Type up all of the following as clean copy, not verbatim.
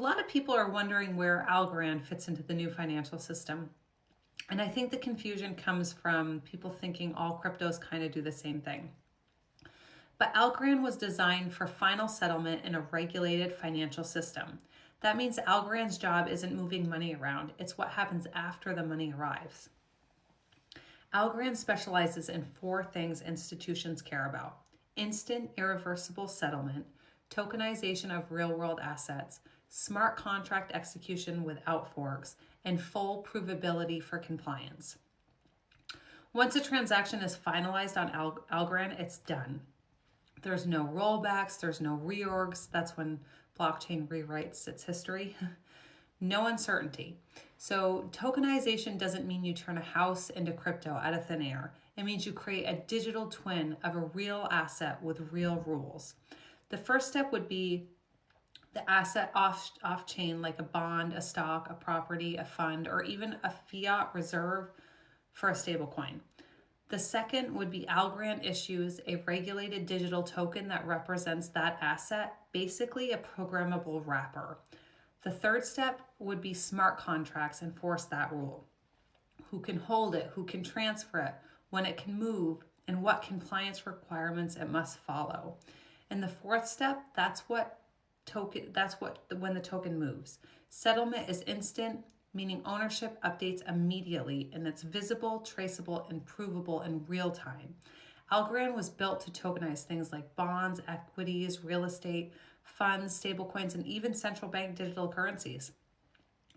lot of people are wondering where Algorand fits into the new financial system. And I think the confusion comes from people thinking all cryptos kind of do the same thing. But Algorand was designed for final settlement in a regulated financial system. That means Algorand's job isn't moving money around, it's what happens after the money arrives. Algorand specializes in 4 things institutions care about: instant, irreversible settlement, tokenization of real-world assets, smart contract execution without forks, and full provability for compliance. Once a transaction is finalized on Algorand, it's done. There's no rollbacks, there's no reorgs. That's when blockchain rewrites its history. No uncertainty. So tokenization doesn't mean you turn a house into crypto out of thin air. It means you create a digital twin of a real asset with real rules. The first step would be the asset off chain, like a bond, a stock, a property, a fund, or even a fiat reserve for a stablecoin. The second would be Algorand issues a regulated digital token that represents that asset, basically a programmable wrapper. The third step would be smart contracts enforce that rule. Who can hold it, who can transfer it, when it can move, and what compliance requirements it must follow. And the fourth step, that's when the token moves. Settlement is instant, meaning ownership updates immediately and it's visible, traceable, and provable in real time. Algorand was built to tokenize things like bonds, equities, real estate, funds, stablecoins, and even central bank digital currencies.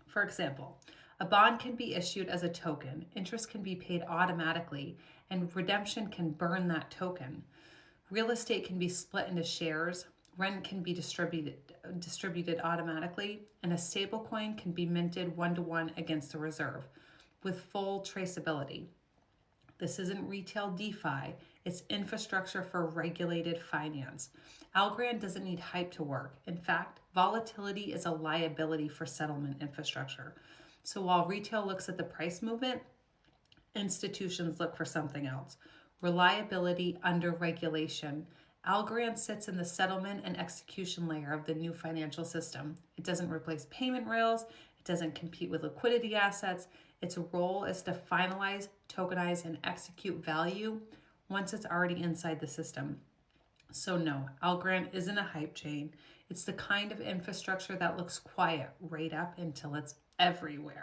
For example, a bond can be issued as a token, interest can be paid automatically, and redemption can burn that token. Real estate can be split into shares, rent can be distributed automatically, and a stablecoin can be minted one-to-one against a reserve with full traceability. This isn't retail DeFi, it's infrastructure for regulated finance. Algorand doesn't need hype to work. In fact, volatility is a liability for settlement infrastructure. So while retail looks at the price movement, institutions look for something else. Reliability under regulation. Algorand sits in the settlement and execution layer of the new financial system. It doesn't replace payment rails. It doesn't compete with liquidity assets. Its role is to finalize, tokenize, and execute value once it's already inside the system. So no, Algorand isn't a hype chain. It's the kind of infrastructure that looks quiet right up until it's everywhere.